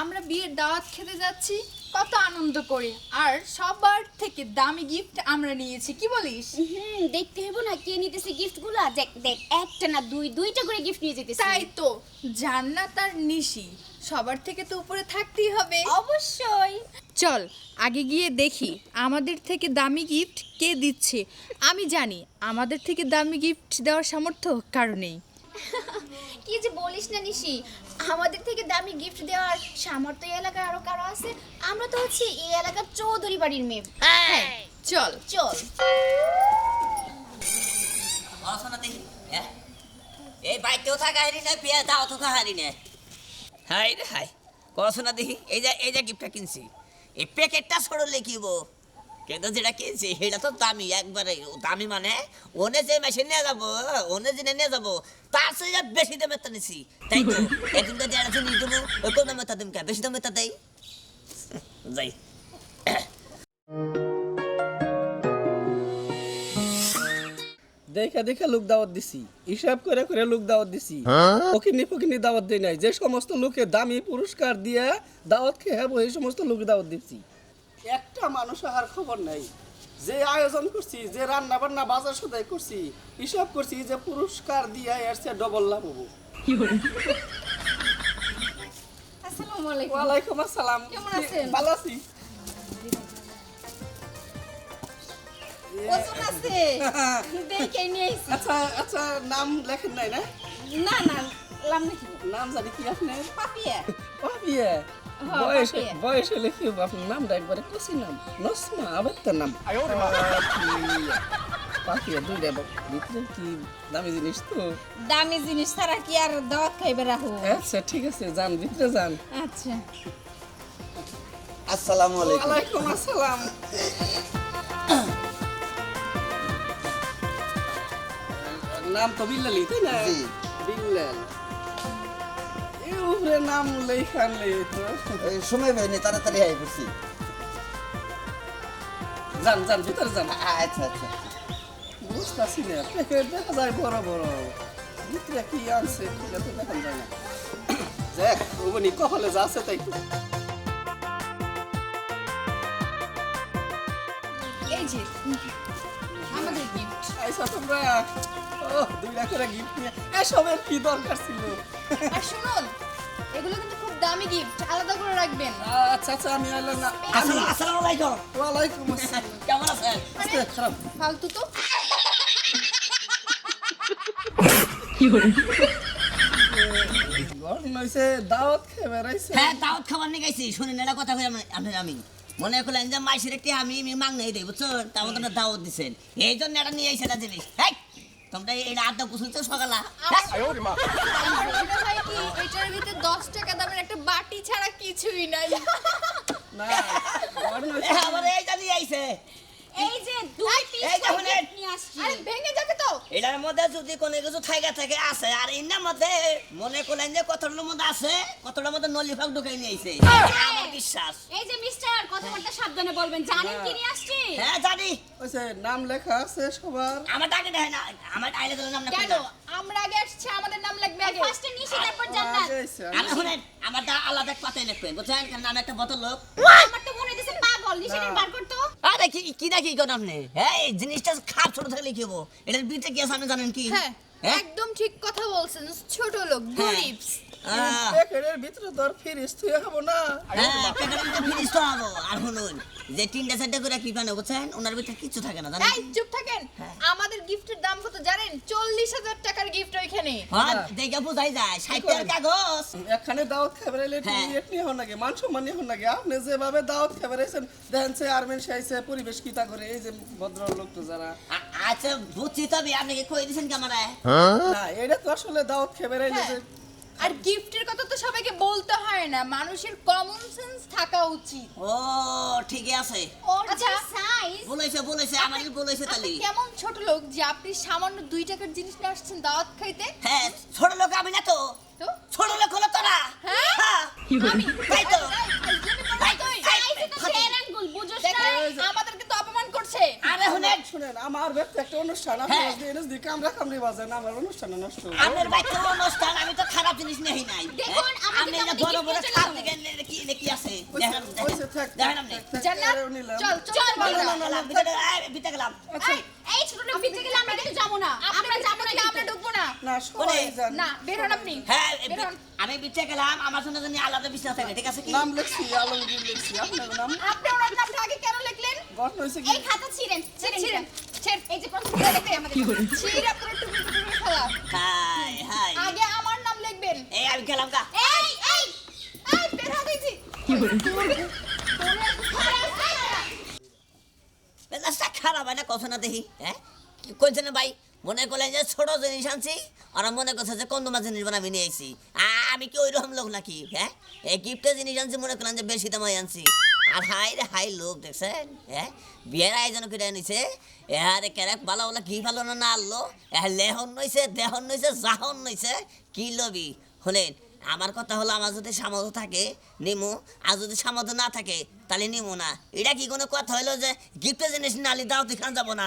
আমরা বিয়ের দাওয়াত খেতে যাচ্ছি, কত আনন্দ করে, আর সবার থেকে দামি গিফট আমরা নিয়েছি, কি বলিস? দেখতে হইব না কে নিতেছে গিফটগুলো। দেখ দেখ, একটা না দুইটা করে গিফট নিয়ে যেতেছে। তাই তো, জান্নাত আর নিশি সবার থেকে তো উপরে থাকতেই হবে। অবশ্যই। চল আগে গিয়ে দেখি আমাদের থেকে দামি গিফট কে দিচ্ছে। আমি জানি আমাদের থেকে দামি গিফট দেওয়ার সামর্থ্য কারো নেই। কি যে বলিস না নিশি, আমাদের থেকে দামি গিফট দেওয়ার সামর্থ্য এই এলাকার আরো কারো আছে? আমরা তো হচ্ছে এই এলাকার চৌধুরী বাড়ির মেয়ে। হ্যাঁ, চল চল। অসনা দেখি এই বাইকেও থাকা হারি না, পেয়ে দাও তো হারি না। হাই রে হাই, কসনা দেখি এই যে গিফটটা কিনছি, এই প্যাকেটটা ছড়লে কিব, কিন্তু যেটা কিনছি সেটা তো দামি, একবারে দামি, মানে ওনে যে মেশিন নিয়ে যাবো, ওনে যে নিয়ে যাবো তার চেয়ে বেশি দামের তা নিছি। তাই তো একদিনটা যেটা শুনি দেবো ওই কোন দামের তা দিম, কে বেশি দামের তা দেই যাই। দেখা দেখা লোক দাওয়াত দিছি, হিসাব করে করে লোক দাওয়াত দিছি। ফকিনি দাওয়াত দেই নাই। যে সমস্ত লোকে দামি পুরস্কার দিয়ে দাওয়াত খেয়ে এই সমস্ত লোক দাওয়াত দিছি। একটা মানুষ আর খবর নাই। যে আয়োজন করছি, যে রান্না বান্না বাজার সদাই করছি, হিসাব করছি যে পুরস্কার দিয়ে এর চেয়ে ডবল লাভ হবো। আসসালামু আলাইকুম। ওয়ালাইকুম আসসালাম। কেমন আছেন? ভালো আছি। ওজন আছে দেখে নিয়ে আইছি। আচ্ছা আচ্ছা, নাম লেখেন নাই না? না না, লাম নাকি নাম জানি কি আপনার? পাপিয়া। পাপিয়া। হ্যাঁ, বয়স পাপিয়া। বয়স হলে কি আপনার নামটা একবারে কষি নাম, নসমা আবার তার নাম পাপিয়া। দুইটা ভিতরে কি দামি জিনিস তো। দামি জিনিস ছাড়া কি আর দাওয়াত খাইবে রাখো? আচ্ছা ঠিক আছে, যান ভিতরে যান। আচ্ছা, আসসালামু আলাইকুম। ওয়ালাইকুম আসসালাম। নাম তো বিল্লালি, তাই না? জি। বিল্লাল। এই উপরে নাম লেখান তো। এই সময় পাইনি, তাড়াতাড়ি আই পড়ছি। যান যান ভিতরে যান। আচ্ছা আচ্ছা। বুঝতেছি না, প্যাকেট দেখা যায় বড় বড়, ভিতরে কি আনছে এটা তো দেখা যায় না। দেখ ওবনি কপালে যা আছে তাই তো। এই যে আমাদের গিফট। আইসা তোমরা, ও দুইটা করে গিফট নিয়ে এসবের কি দরকার ছিল? আর শুনুন, এগুলো কিন্তু খুব দামি গিফট, আলাদা করে রাখবেন। আচ্ছা আচ্ছা, আমি এলাম না। আসসালামু আলাইকুম। ওয়ালাইকুম আসসালাম। কেমন আছেন? আস্তে, খারাপ। ফালতু তো। গরম হইছে, দাওয়াত খেয়ে বেড়াইছে। হ্যাঁ, দাওয়াত খাবার নিয়ে গেছি। শুনেন এটা কথা কই আমি মনে করলেন যে মাইসের একটি আমি মাংনা দিই, বুঝছেন? তার মতন দাওয়াত দিচ্ছেন, এই জন্য এটা নিয়ে এসে একটা জিনিস। এই তোমরা এটা আড্ডা কুসুলছো সকালা। এটা হয় কি, এটার ভিতরে 10 টাকা দামের একটা বাটি ছাড়া কিছুই নাই। না, গরম হইছে। আমার এইটা নিয়ে আইছে। এই যে দুই পিস এই যে শুনেন, নিয়ে আসছি। আরে ভেঙে যাবে তো। এটার মধ্যে যদি কোনো কিছু থেকে আছে, আর এর মধ্যে মনে করলেন যে কতটার মধ্যে আছে, কতটার মধ্যে নলিফাক ঢুকাই নিয়ে আইছে, আমার বিশ্বাস। এই যে মিস্টার, কথাবার্তা সাবধানে বলবেন। জানেন কি নিয়ে আসছি? হ্যাঁ জানি, হইছে, নাম লেখা আছে সবার। আমার ডাকে দেয় না, আমার আইলে দিলেন নাম না। কেন? আমরা আগে আসছি, আমাদের নাম লাগবে আগে। ফার্স্টে নিশি, তারপর জান্নাত। আগে আইছে, আমি শুনেন, আমারটা আলাদা পাতায় লিখবেন, বুঝছেন? কারণ আমি একটা বোতল লোক। আমার তো মনে হইতেছে পাগল। নিশি দিন বার করতো। আরে কি দেখি কোন আপনি? হ্যাঁ, এই জিনিসটা খাপ ছোট থাকলে কি হবো? এটার ভিতরে কি আছে আপনি জানেন কি? হ্যাঁ, হ্যাঁ? একদম ঠিক কথা বলছেন, ছোট লোক, গরিব। প্যাকেটের ভিতরে তোর ফিরিস তুই খাবো না। হ্যাঁ, পেটের ভিতরে ফিনিশ তো হবো। আর শুনুন, যে 3টা 4টা করে কি বানাবো, বুঝছেন? ওনার ভিতরে কিচ্ছু থাকে না, জানেন? এই চুপ থাকেন। আমাদের গিফটের দাম কত জানেন? 40,000 টাকার গিফট ওইখানে। হ্যাঁ, দেখে বোঝাই যায়, 60 টাকার কাগজ। এখানে দাওয়াত খেয়ে বেড়াইলে হ্যাঁ। ইয়েট নিয়ে হন নাকি, মান সম্মান নিয়ে হন নাকি? আপনি যেভাবে দাওয়াত খেয়ে বেড়াইছেন, দেখেন সে আর্মেন সাইছে পরিবেশ কিতা করে, এই যে ভদ্র লোক তো যারা। আচ্ছা বুঝছি, তবে আপনি কি কই দিয়েছেন ক্যামেরায়? না, এটা তো আসলে দাওয়াত খেয়ে বেড়াইলে যে। আর গিফটের কথা তো সবাইকে বলতে হয় না, মানুষের কমন সেন্স থাকা উচিত। ও ঠিকই আছে, ওর যে আচ্ছা। সাইজ। বলেছে আমারই বলেছে তালি। আপনি কেমন ছোট লোক যে আপনি সামান্য 2 টাকার জিনিস নিয়ে আসছেন দাওয়াত খাইতে? হ্যাঁ, ছোট লোক আমি না তো, তো ছোট লোক হলো তোরা। হ্যাঁ? হ্যাঁ, আমি তাই তো। সাইজে তো ফের আঙ্গুল, বুঝোস না? দেখেন, আমাদেরকে তো অপমান করছে। আরে শুনেন, শুনেন, আমার ব্যক্তি একটা অনুষ্ঠান, আপনি হ্যাঁ। আজকে কামড়া কামড়ি বাজেন, আমার অনুষ্ঠান নষ্ট। আমার বাচ্চা অনুষ্ঠান, আমি তো খারাপ জিনিস নেই নাই। দেখুন, হ্যাঁ? আমাদের আপনি তো এটা আমাদের বড় বড় gift খাপ চলে দেখেন, কি দেখেন ওইসে থাক দেখেন আপনি জান্নাত আরে নিলাম। চল চল বলো না গেলাম ভিতরে গেলাম এই, এই ছোটটা ভিতরে গেলে আমরা কিন্তু যাবো না আমরা যাবো না আমরা ঢুকবো না না সবাই জান না বের হন আপনি হ্যাঁ বের হন। আমি ভিতরে গেলাম আমার জন্য জানি আলাদা বিছানা থাকে ঠিক আছে কি নাম লিখছি আলমগীর লিখছি আপনার নাম আপনি ওনার নামটা আগে কেন লিখলেন ঘটনা হয়েছে কি এই খাতা ছিঁড়েন ছিঁড়েন ছিঁড়েন। ছিঁড়েন এই যে প্রথম করে দেখে আমাদের ছিঁড়ে আপনারা টুকরো টুকরো খেলা হাই হাই আগে আমার নাম লিখবেন এই আমি গেলাম গা এই এই এই বের হও দিছি মেজাজটা খারাপ হয় না কথা না দেখি হ্যাঁ কইছে না ভাই মনে করলেন যে ছোট জিনিস আনছি ওরা মনে করছে যে কন্দমা জিনিস বানাবি নিয়ে আইছি আমি কি ওই রকম লোক নাকি হ্যাঁ এই গিফটের জিনিস আনছি মনে করলাম যে বেশি দামাই আনছি আর হাই রে হাই লোক দেখছেন হ্যাঁ বিয়ের আয়োজন করে আনিছে এহারে ক্যারেক ভালো বলে কি ভালো না না আনলো লেহন নইছে দেহন নইছে জাহন নইছে কি লবি শুনেন আমার কথা হলো আমার যদি সামর্থ্য থাকে নিমু আর যদি সামর্থ্য না থাকে তাহলে নিমু না এটা কি কোনো কথা হলো যে গিফটের জিনিস নালি দাও তুই খান যাবো না